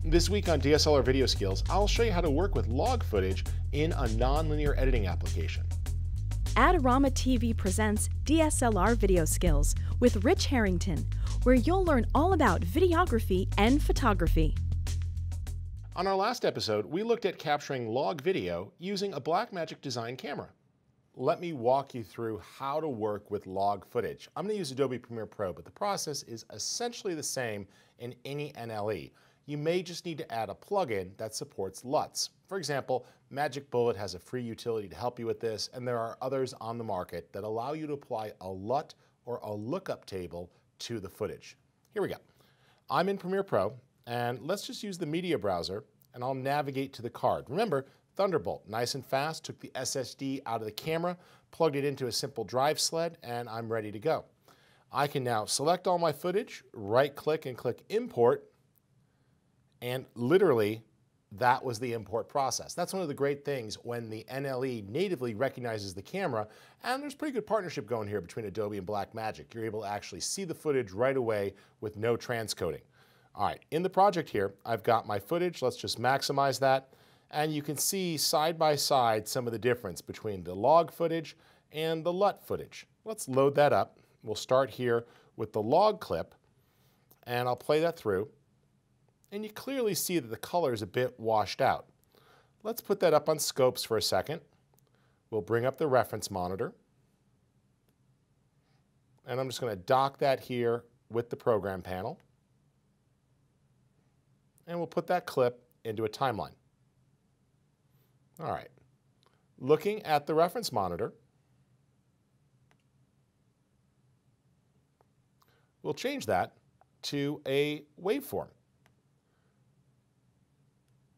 This week on DSLR Video Skills, I'll show you how to work with log footage in a nonlinear editing application. AdoramaTV presents DSLR Video Skills with Rich Harrington, where you'll learn all about videography and photography. On our last episode, we looked at capturing log video using a Blackmagic design camera. Let me walk you through how to work with log footage. I'm going to use Adobe Premiere Pro, but the process is essentially the same in any McNally. You may just need to add a plugin that supports LUTs. For example, Magic Bullet has a free utility to help you with this, and there are others on the market that allow you to apply a LUT or a lookup table to the footage. Here we go. I'm in Premiere Pro, and let's just use the media browser, and I'll navigate to the card. Remember, Thunderbolt, nice and fast, took the SSD out of the camera, plugged it into a simple drive sled, and I'm ready to go. I can now select all my footage, right-click and click Import, and literally, that was the import process. That's one of the great things when the McNally natively recognizes the camera, and there's pretty good partnership going here between Adobe and Blackmagic. You're able to actually see the footage right away with no transcoding. All right, in the project here, I've got my footage. Let's just maximize that. And you can see side by side some of the difference between the log footage and the LUT footage. Let's load that up. We'll start here with the log clip, and I'll play that through. And you clearly see that the color is a bit washed out. Let's put that up on scopes for a second. We'll bring up the reference monitor. And I'm just going to dock that here with the program panel. And we'll put that clip into a timeline. All right. Looking at the reference monitor, we'll change that to a waveform.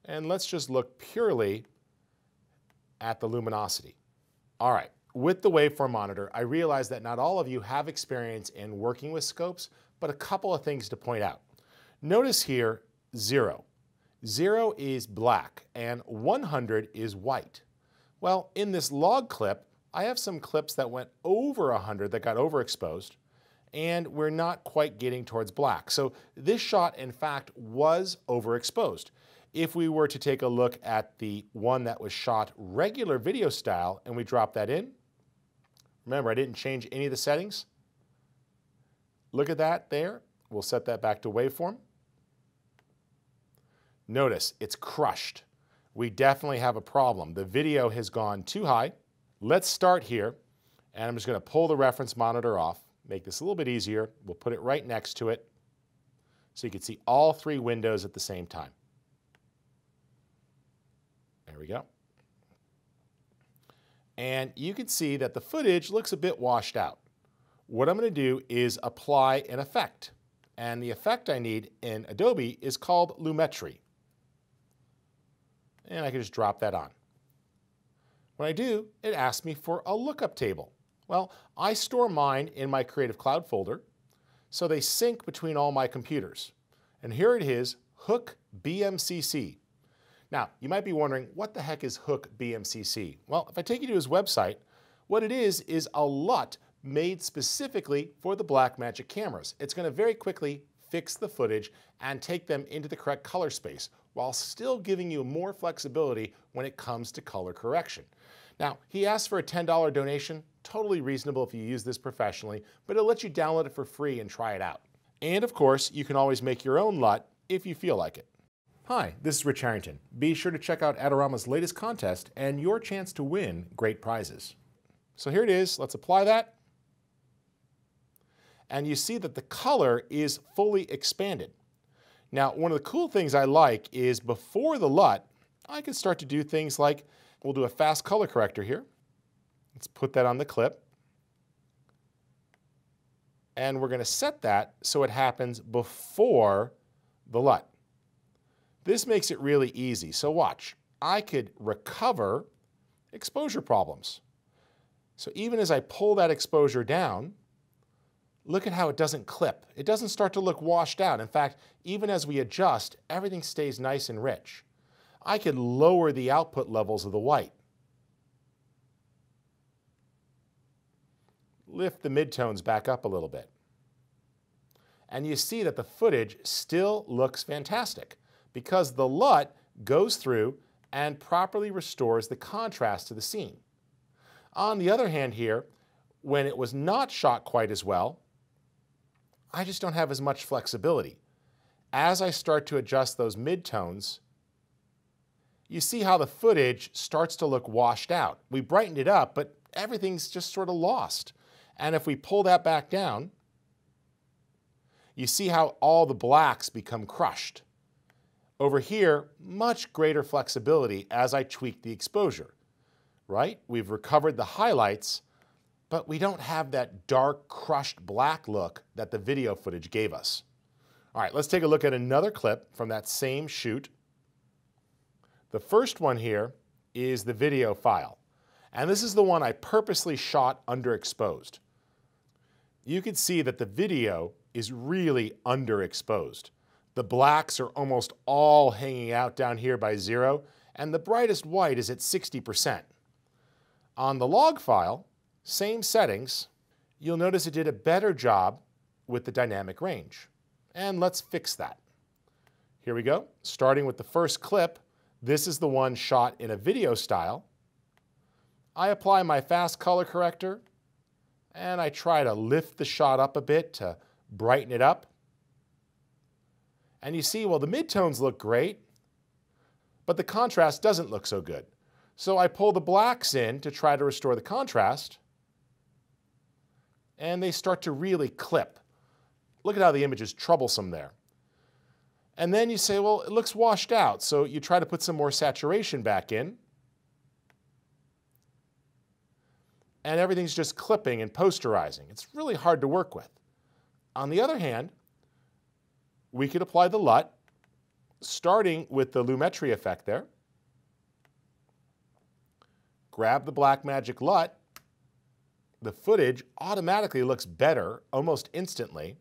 And let's just look purely at the luminosity. All right, with the waveform monitor, I realize that not all of you have experience in working with scopes, but a couple of things to point out. Notice here, 0. 0 is black and 100 is white. Well, in this log clip, I have some clips that went over 100 that got overexposed, and we're not quite getting towards black. So this shot, in fact, was overexposed. If we were to take a look at the one that was shot regular video style and we drop that in, remember I didn't change any of the settings. Look at that there. We'll set that back to waveform. Notice it's crushed. We definitely have a problem. The video has gone too high. Let's start here, and I'm just going to pull the reference monitor off, make this a little bit easier. We'll put it right next to it so you can see all three windows at the same time. There we go. And you can see that the footage looks a bit washed out. What I'm going to do is apply an effect. And the effect I need in Adobe is called Lumetri. And I can just drop that on. When I do, it asks me for a lookup table. Well, I store mine in my Creative Cloud folder, so they sync between all my computers. And here it is, Hook BMCC. Now, you might be wondering, what the heck is Hook BMCC? Well, if I take you to his website, what it is a LUT made specifically for the Blackmagic cameras. It's going to very quickly fix the footage and take them into the correct color space, while still giving you more flexibility when it comes to color correction. Now, he asks for a $10 donation, totally reasonable if you use this professionally, but it'll let you download it for free and try it out. And of course, you can always make your own LUT if you feel like it. Hi, this is Rich Harrington. Be sure to check out Adorama's latest contest and your chance to win great prizes. So here it is, let's apply that. And you see that the color is fully expanded. Now, one of the cool things I like is before the LUT, I can start to do things like, we'll do a fast color corrector here. Let's put that on the clip. And we're going to set that so it happens before the LUT. This makes it really easy. So watch, I could recover exposure problems. So even as I pull that exposure down, look at how it doesn't clip. It doesn't start to look washed out. In fact, even as we adjust, everything stays nice and rich. I could lower the output levels of the white. Lift the midtones back up a little bit. And you see that the footage still looks fantastic. because the LUT goes through and properly restores the contrast to the scene. On the other hand here, when it was not shot quite as well, I just don't have as much flexibility. As I start to adjust those midtones, you see how the footage starts to look washed out. We brightened it up, but everything's just sort of lost. And if we pull that back down, you see how all the blacks become crushed. Over here, much greater flexibility as I tweak the exposure, right? We've recovered the highlights, but we don't have that dark, crushed black look that the video footage gave us. All right, let's take a look at another clip from that same shoot. The first one here is the video file, and this is the one I purposely shot underexposed. You can see that the video is really underexposed. The blacks are almost all hanging out down here by 0, and the brightest white is at 60%. On the log file, same settings, you'll notice it did a better job with the dynamic range. And let's fix that. Here we go. Starting with the first clip, this is the one shot in a video style. I apply my fast color corrector, and I try to lift the shot up a bit to brighten it up. And you see, well, the midtones look great, but the contrast doesn't look so good. So I pull the blacks in to try to restore the contrast, and they start to really clip. Look at how the image is troublesome there. And then you say, well, it looks washed out, so you try to put some more saturation back in, and everything's just clipping and posterizing. It's really hard to work with. On the other hand, we could apply the LUT, starting with the lumetri effect there. Grab the Blackmagic LUT. The footage automatically looks better almost instantly.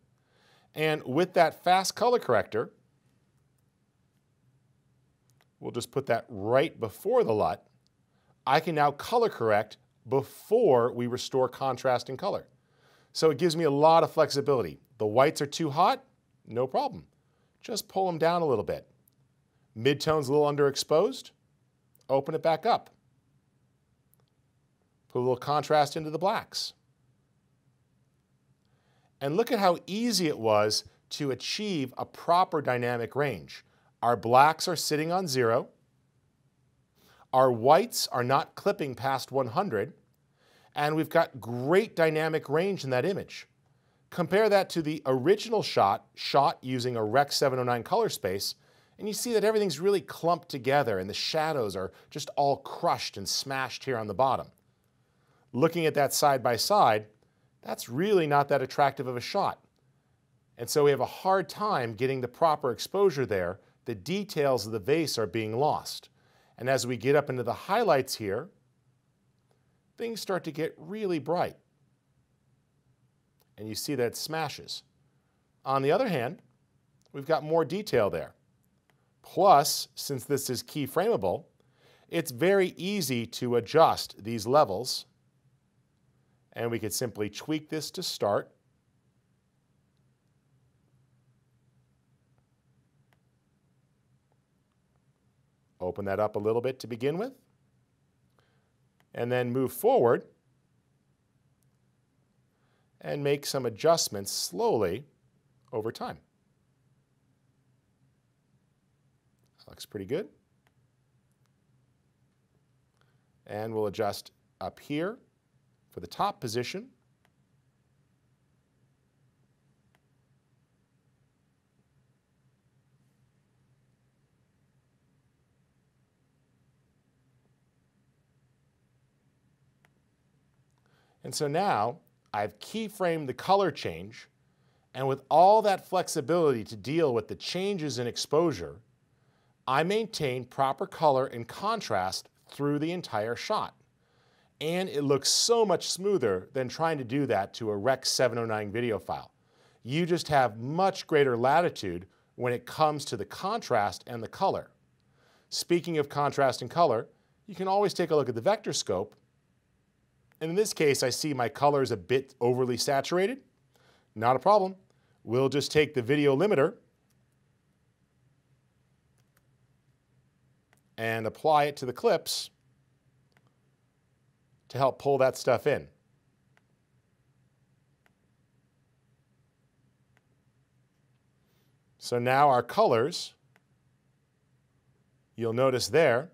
And with that fast color corrector, we'll just put that right before the LUT. I can now color correct before we restore contrast and color. So it gives me a lot of flexibility. The whites are too hot, no problem. Just pull them down a little bit. Midtone's a little underexposed, open it back up. Put a little contrast into the blacks. And look at how easy it was to achieve a proper dynamic range. Our blacks are sitting on 0. Our whites are not clipping past 100. And we've got great dynamic range in that image. Compare that to the original shot using a Rec. 709 color space, and you see that everything's really clumped together and the shadows are just all crushed and smashed here on the bottom. Looking at that side by side, that's really not that attractive of a shot. And so we have a hard time getting the proper exposure there. The details of the vase are being lost. And as we get up into the highlights here, things start to get really bright. And you see that it smashes. On the other hand, we've got more detail there. Plus, since this is keyframeable, it's very easy to adjust these levels. And we could simply tweak this to start. Open that up a little bit to begin with. And then move forward and make some adjustments slowly over time. That looks pretty good. And we'll adjust up here for the top position. And so now I've keyframed the color change, and with all that flexibility to deal with the changes in exposure, I maintain proper color and contrast through the entire shot. And it looks so much smoother than trying to do that to a Rec. 709 video file. You just have much greater latitude when it comes to the contrast and the color. Speaking of contrast and color, you can always take a look at the vector scope. And in this case, I see my color is a bit overly saturated. Not a problem. We'll just take the video limiter and apply it to the clips to help pull that stuff in. So now our colors, you'll notice there,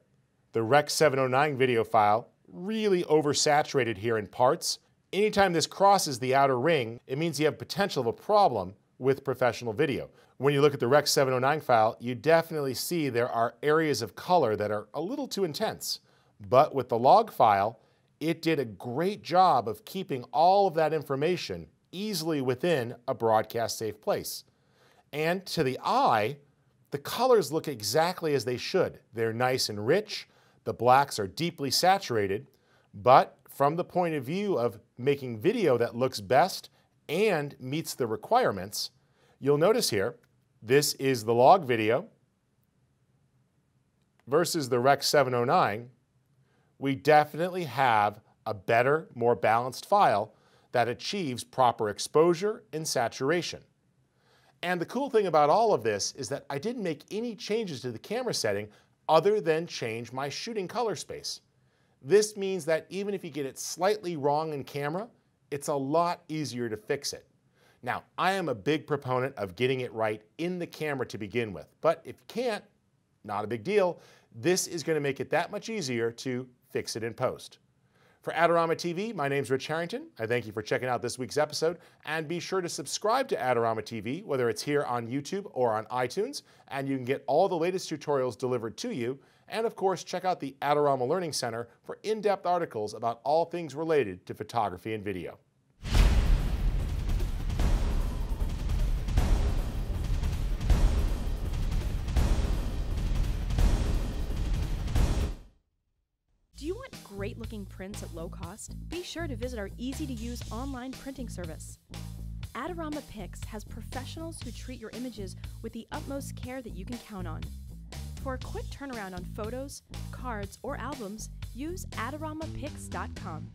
the Rec. 709 video file really oversaturated here in parts. Anytime this crosses the outer ring, it means you have potential of a problem with professional video. When you look at the Rec. 709 file, you definitely see there are areas of color that are a little too intense. But with the log file, it did a great job of keeping all of that information easily within a broadcast safe place. And to the eye, the colors look exactly as they should. They're nice and rich, the blacks are deeply saturated, but from the point of view of making video that looks best and meets the requirements, you'll notice here, this is the log video versus the Rec. 709. We definitely have a better, more balanced file that achieves proper exposure and saturation. And the cool thing about all of this is that I didn't make any changes to the camera setting other than change my shooting color space. This means that even if you get it slightly wrong in camera, it's a lot easier to fix it. Now, I am a big proponent of getting it right in the camera to begin with, but if you can't, not a big deal. This is going to make it that much easier to fix it in post. For Adorama TV, my name's Rich Harrington. I thank you for checking out this week's episode, and be sure to subscribe to Adorama TV, whether it's here on YouTube or on iTunes, and you can get all the latest tutorials delivered to you. And of course, check out the Adorama Learning Center for in-depth articles about all things related to photography and video. Do you want great-looking prints at low cost? Be sure to visit our easy-to-use online printing service. Adorama Pix has professionals who treat your images with the utmost care that you can count on. For a quick turnaround on photos, cards, or albums, use AdoramaPix.com.